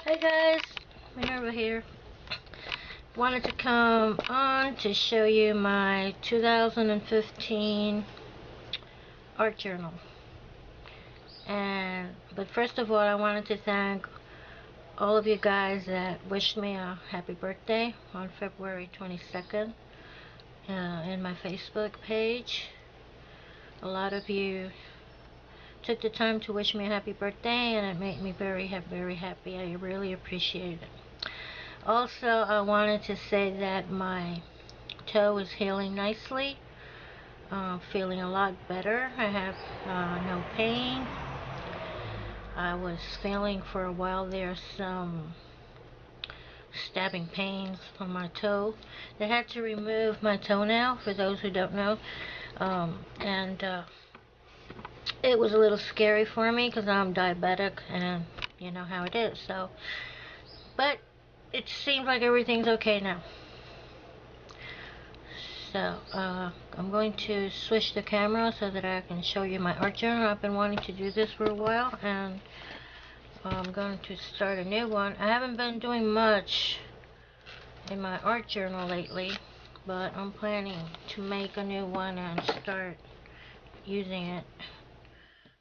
Hey guys, Minerva here. Wanted to come on to show you my 2015 art journal. But first of all, I wanted to thank all of you guys that wished me a happy birthday on February 22nd in my Facebook page. A lot of you took the time to wish me a happy birthday, and it made me very happy. I really appreciate it. Also, I wanted to say that my toe is healing nicely. Feeling a lot better. I have no pain. I was feeling for a while there some stabbing pains on my toe. They had to remove my toenail, for those who don't know, and it was a little scary for me because I'm diabetic and you know how it is. But it seems like everything's okay now. So I'm going to switch the camera so that I can show you my art journal. I've been wanting to do this for a while, and I'm going to start a new one. I haven't been doing much in my art journal lately, but I'm planning to make a new one and start using it.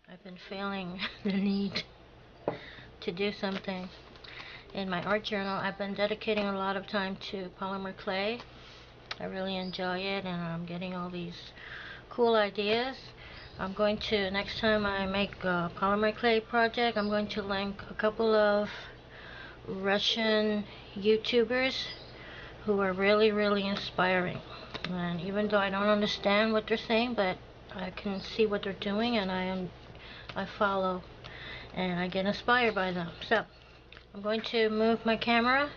I've been feeling the need to do something in my art journal. I've been dedicating a lot of time to polymer clay. I really enjoy it, and I'm getting all these cool ideas. I'm going to, next time I make a polymer clay project, I'm going to link a couple of Russian YouTubers who are really inspiring. And even though I don't understand what they're saying, but I can see what they're doing, and I follow and I get inspired by them. So I'm going to move my camera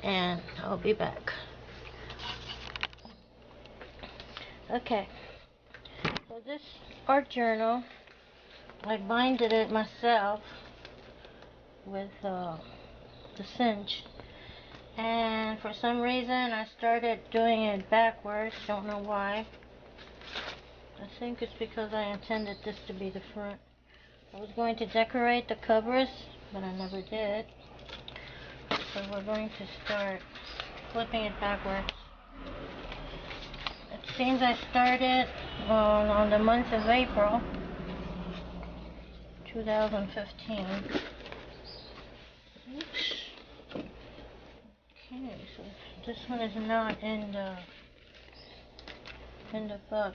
and I'll be back. Okay, so this art journal, I binded it myself with the cinch, and for some reason I started doing it backwards. Don't know why. I think it's because I intended this to be the front. I was going to decorate the covers, but I never did. So we're going to start flipping it backwards. It seems I started on the month of April 2015. Oops. Okay, so this one is not in the book.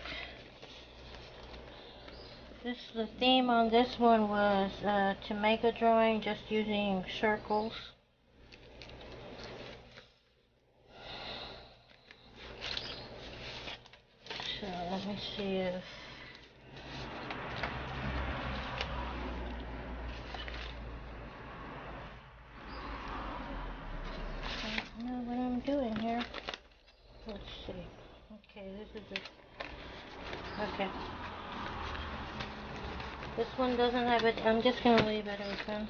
The theme on this one was to make a drawing just using circles. So let me see if I know what I'm doing here. Let's see. Okay, this is it. Okay. This one doesn't have it. I'm just gonna leave it open.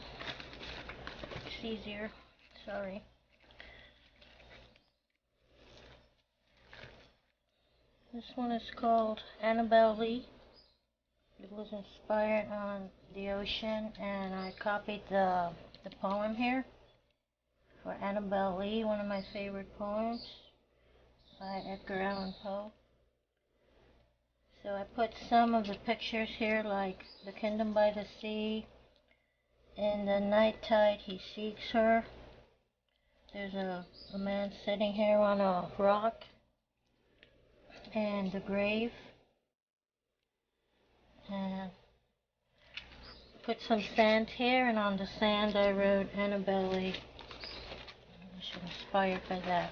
It's easier. Sorry. This one is called Annabelle Lee. It was inspired on the ocean, and I copied the poem here for Annabelle Lee, one of my favorite poems by Edgar Allan Poe. So I put some of the pictures here, like the kingdom by the sea. In the night tide he seeks her. There's a man sitting here on a rock. And the grave. And put some sand here, and on the sand I wrote Annabelle Lee. I was inspired by that.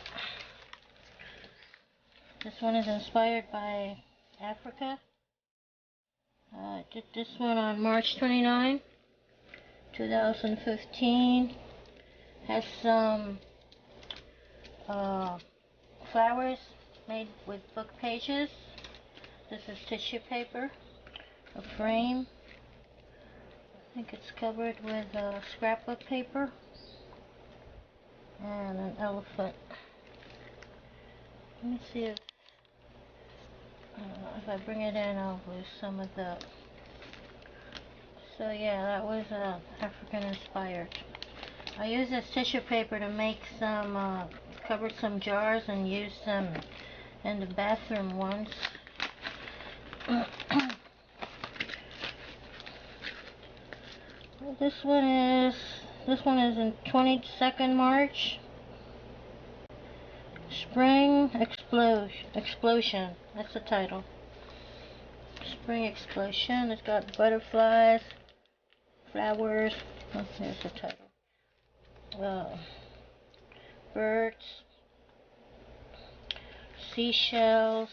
This one is inspired by Africa. I did this one on March 29, 2015. Has some flowers made with book pages. This is tissue paper, a frame. I think it's covered with scrapbook paper, and an elephant. Let me see if I bring it in, I'll lose some of the. So yeah, that was African inspired. I use this tissue paper to make some, cover some jars and use them in the bathroom once. This one is in 22nd March. Spring Explosion. That's the title. Spring Explosion. It's got butterflies, flowers. Oh, there's the title. Birds, seashells,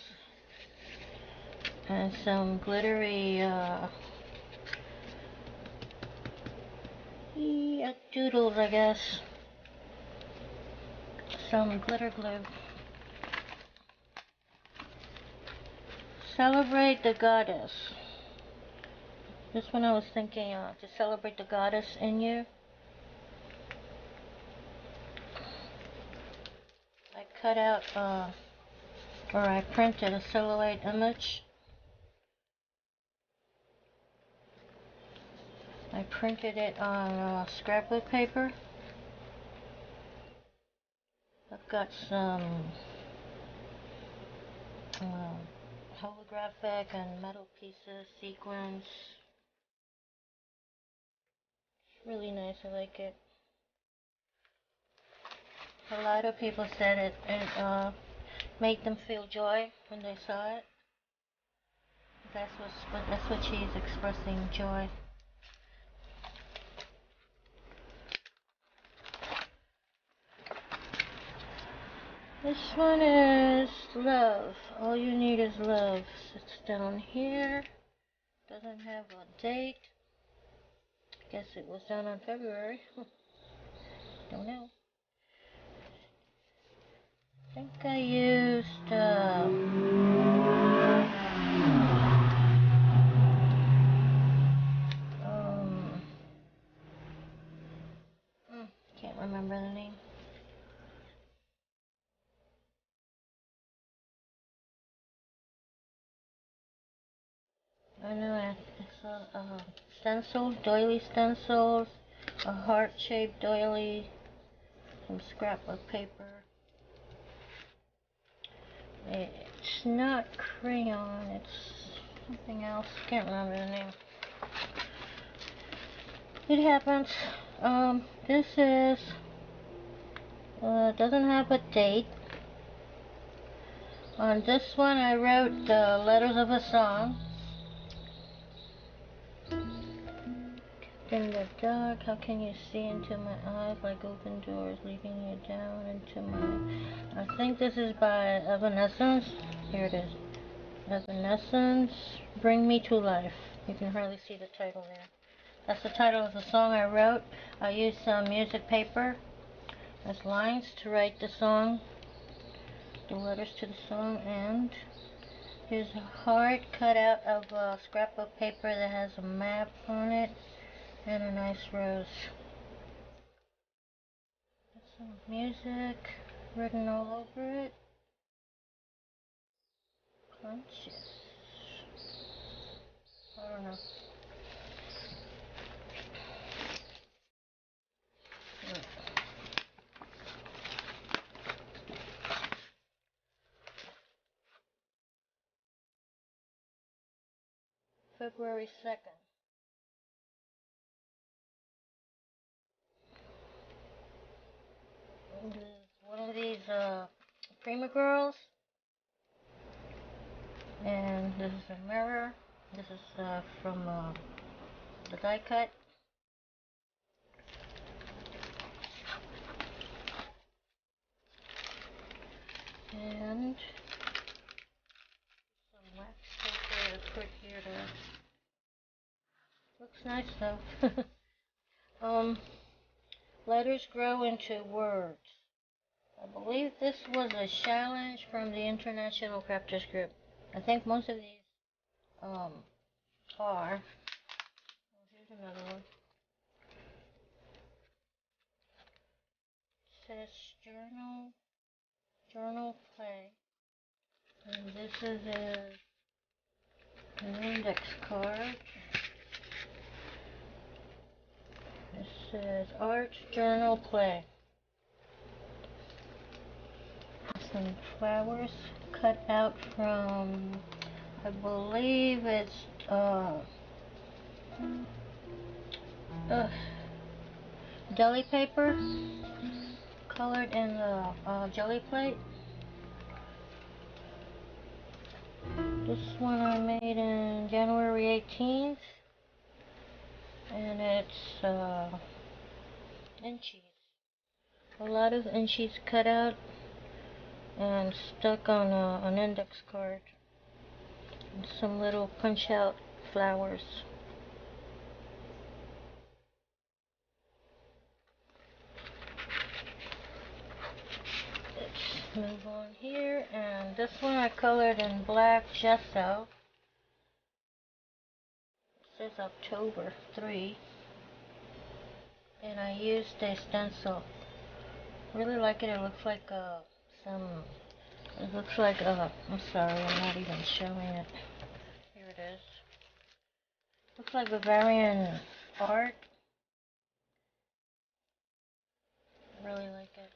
and some glittery doodles, I guess. Some glitter glue. Celebrate the goddess. This one I was thinking to celebrate the goddess in you. I cut out, or I printed a silhouette image. I printed it on scrapbook paper. I've got some holographic and metal pieces, sequins. It's really nice, I like it. A lot of people said it made them feel joy when they saw it. That's what she's expressing, joy. This one is love. All you need is love. It's down here. Doesn't have a date. Guess it was done on February. Don't know. I think I used can't remember the name. I know it's a stencils, doily stencils, a heart-shaped doily, some scrapbook paper. It's not crayon, it's something else. Can't remember the name. It happens. This is doesn't have a date. On this one I wrote the letters of a song. In the dark, how can you see into my eyes like open doors leading you down into my... I think this is by Evanescence. Here it is. Evanescence, Bring Me to Life. You can hardly see the title there. That's the title of the song I wrote. I used some music paper as lines to write the song, the letters to the song, and here's a heart cut out of scrapbook paper that has a map on it and a nice rose. Some music written all over it. Conscious. I don't know. February 2nd. One of these Prima girls. And this is a mirror. This is from the die cut. And some wax paper to put here to... Looks nice though. Letters grow into words. I believe this was a challenge from the International Crafters Group. I think most of these are. Oh, here's another one. It says journal play. And this is an index card. This Says Art Journal Play. Some flowers cut out from, I believe it's deli paper, colored in the jelly plate. This one I made in January 18th, and it's inchies. A lot of inchies cut out and stuck on an index card. And some little punch out flowers. Let's move on here, and this one I colored in black gesso. It says October 3, and I used a stencil. Really like it. It looks like I'm sorry, I'm not even showing it. Here it is. Looks like Bavarian art. Really like it.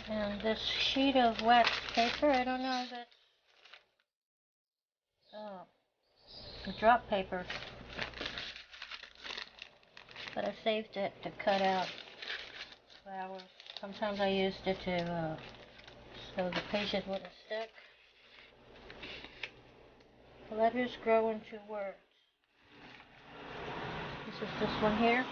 And this sheet of wax paper, I don't know if it's drop paper, but I saved it to cut out flowers. Sometimes I used it to so the pages wouldn't stick. Letters grow into words. This one here.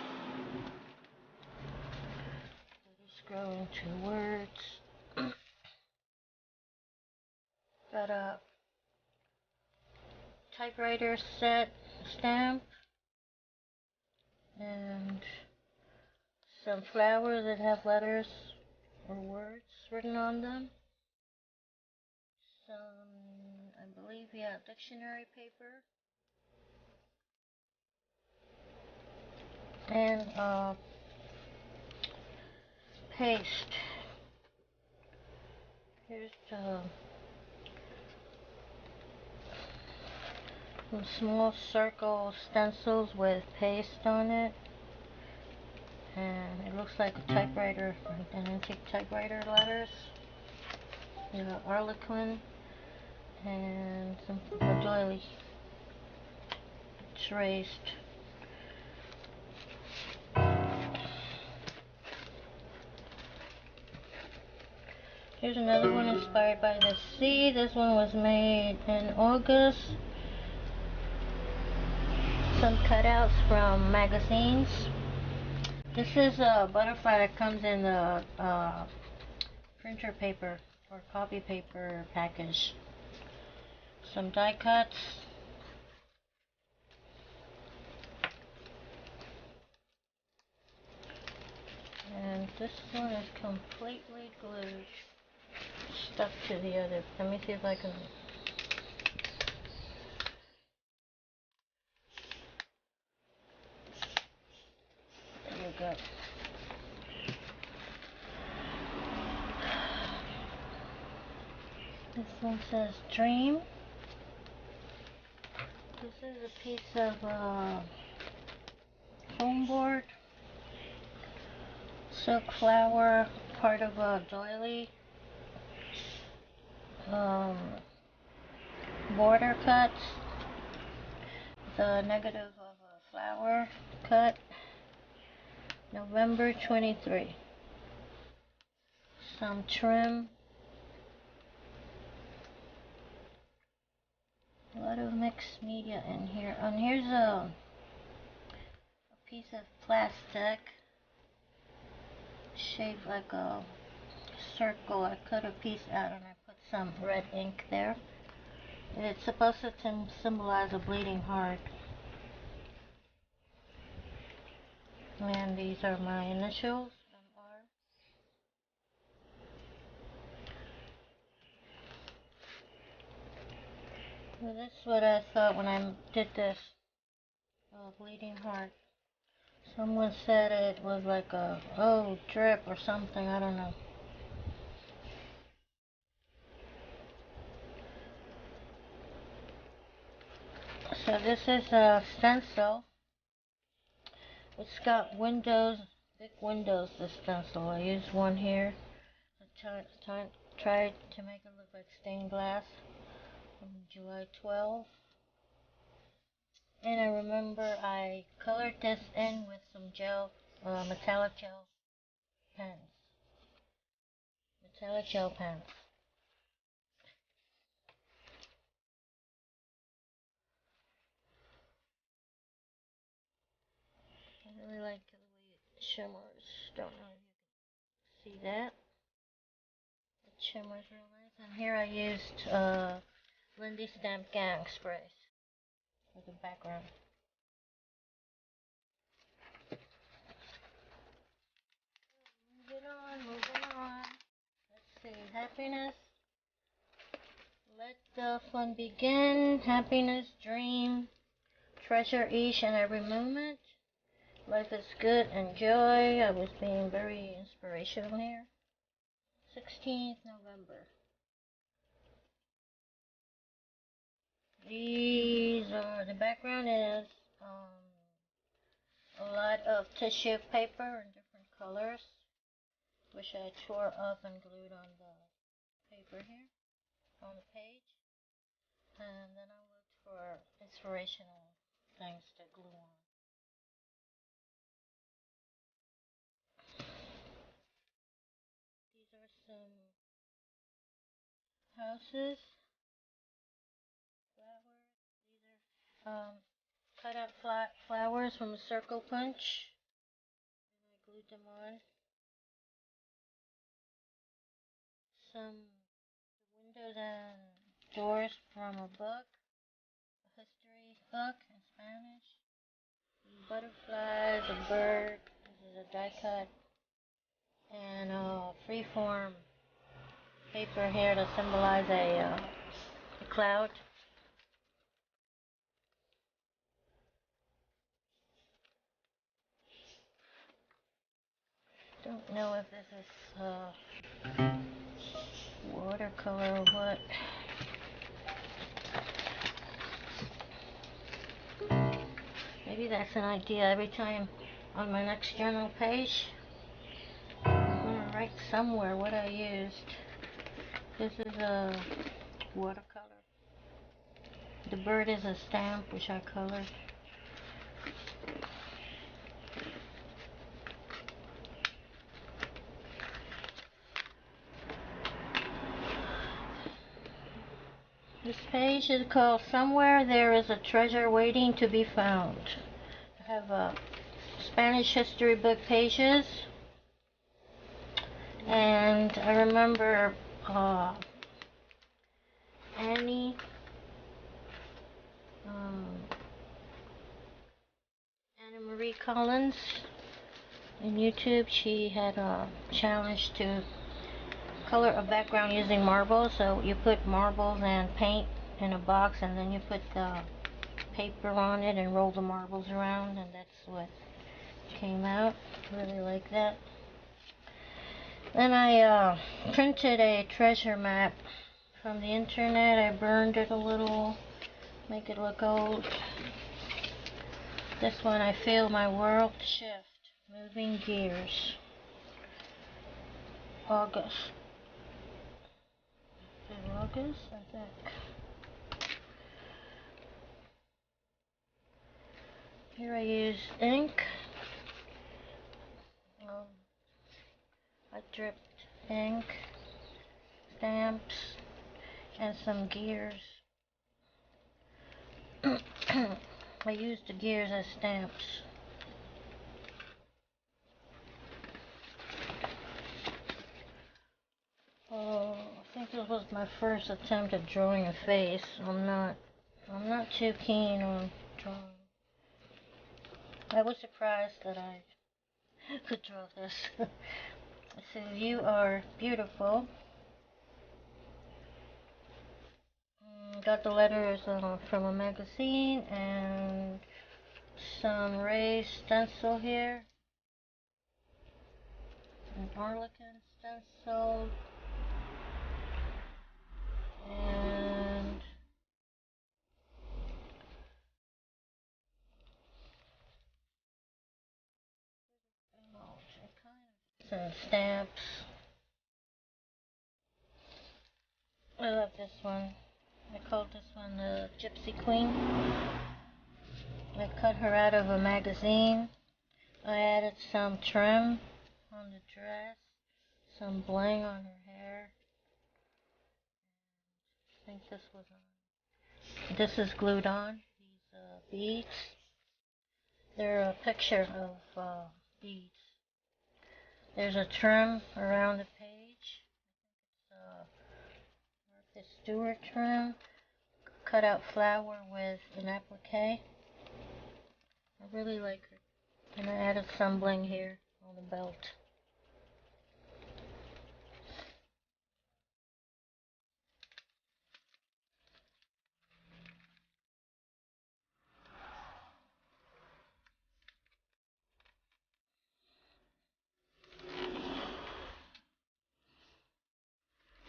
Letters grow into words. Got a typewriter set stamp and some flowers that have letters or words written on them. Some, I believe, yeah, dictionary paper. And paste. Here's some small circle stencils with paste on it. And it looks like a typewriter, an antique typewriter letters. You know, Harlequin and some doily. It's raised. Here's another one inspired by the sea. This one was made in August. Some cutouts from magazines. This is a butterfly that comes in the printer paper or copy paper package. Some die cuts. And this one is completely glued, stuck to the other. Let me see if I can. There you go. This one says dream. This is a piece of foam board, silk flower, part of a doily, border cuts, the negative of a flower cut, November 23. Some trim, a lot of mixed media in here. And here's a piece of plastic shaped like a circle. I cut a piece out and I put some red ink there. It's supposed to symbolize a bleeding heart. And these are my initials, MR. Well, this is what I thought when I did this bleeding heart. Someone said it was like a drip or something, I don't know. So this is a stencil It's got windows, big windows, this stencil. I used one here. I tried to make it look like stained glass on July 12th. And I remember I colored this in with some gel, metallic gel pens. Metallic gel pens. I really like the way it shimmers. Don't know if you can see that. It shimmers real nice. And here I used Lindy Stamp Gang sprays for the background. Moving on. Let's see. Happiness. Let the fun begin. Happiness, dream. Treasure each and every moment. Life is good. Enjoy. I was being very inspirational here. 16th November. The background is a lot of tissue paper in different colors, which I tore up and glued on the paper here, on the page. And then I looked for inspirational things to glue on. These are some houses, flowers. These are cut out flowers from a circle punch. And I glued them on. Some windows and doors from a book, a history book in Spanish. Butterflies, a bird. This is a die cut. And a freeform paper here to symbolize a cloud. Don't know if this is watercolor or what. Maybe that's an idea. Every time on my next journal page, I'm gonna write somewhere what I used. This is a watercolor. The bird is a stamp which I colored. This page is called Somewhere There Is a Treasure Waiting to Be Found. I have Spanish history book pages, and I remember Annie, Anna Marie Collins on YouTube. She had a challenge to color a background using marbles. So you put marbles and paint in a box, and then you put the paper on it and roll the marbles around, and that's what came out. Really like that. Then I printed a treasure map from the internet. I burned it a little, make it look old. This one, I feel my world shift, moving gears. August. August, I think. Here I use ink. I dripped ink, stamps, and some gears. I used the gears as stamps. Oh, I think this was my first attempt at drawing a face. I'm not too keen on drawing. I was surprised that I could draw this. It says, "You are beautiful." Got the letters from a magazine and some raised stencil here. An Arlequin stencil. And and stamps. I love this one. I called this one the Gypsy Queen. I cut her out of a magazine. I added some trim on the dress, some bling on her hair. I think this was on. This is glued on, these beads. They're a picture of beads. There's a trim around the page. Martha Stewart trim. Cut out flower with an applique. I really like her. And I added some bling here on the belt.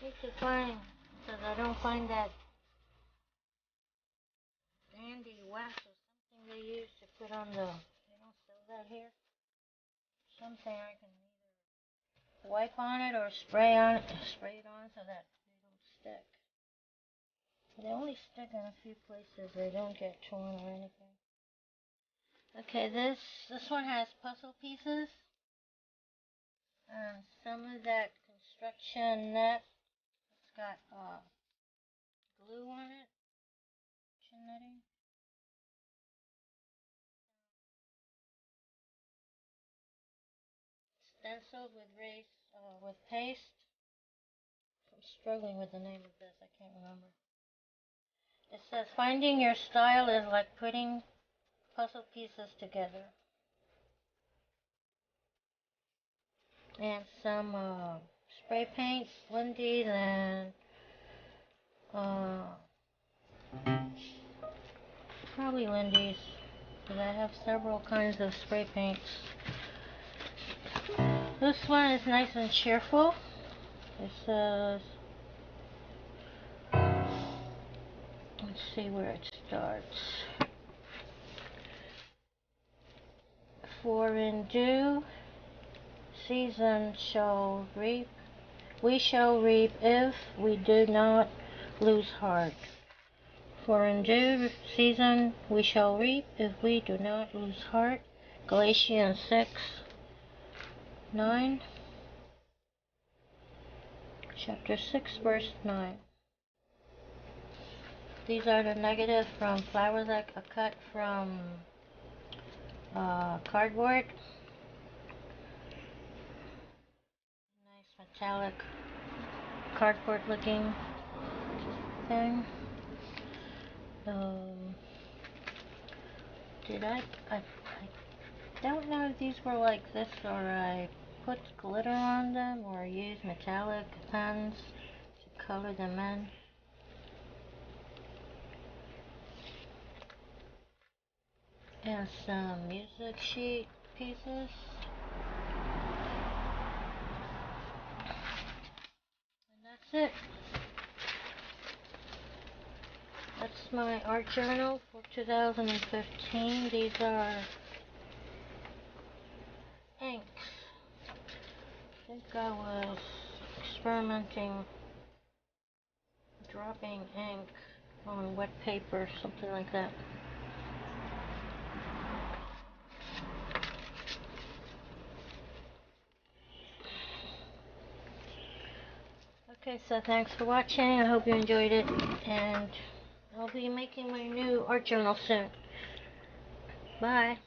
I need to find, because I don't find that dandy wax or something they use to put on the, they don't sell that here. Something I can either wipe on it or spray it on so that they don't stick. They only stick in a few places. They don't get torn or anything. Okay, this one has puzzle pieces and some of that construction net. It's got glue on it, netting. Stenciled with paste. I'm struggling with the name of this. I can't remember. It says finding your style is like putting puzzle pieces together. And some spray paint, Lindy's, and probably Lindy's, because I have several kinds of spray paints. This one is nice and cheerful. It says, let's see where it starts. For in due season shall reap, we shall reap if we do not lose heart. For in due season we shall reap if we do not lose heart. Galatians 6:9. Chapter 6, verse 9. These are the negatives from flowers I cut from cardboard. Nice metallic cardboard looking thing. I don't know if these were like this or I put glitter on them or used metallic pens to color them in. And some music sheet pieces. And that's it. That's my art journal for 2015. These are inks. I think I was experimenting, dropping ink on wet paper, something like that. Okay, so thanks for watching. I hope you enjoyed it, and I'll be making my new art journal soon. Bye.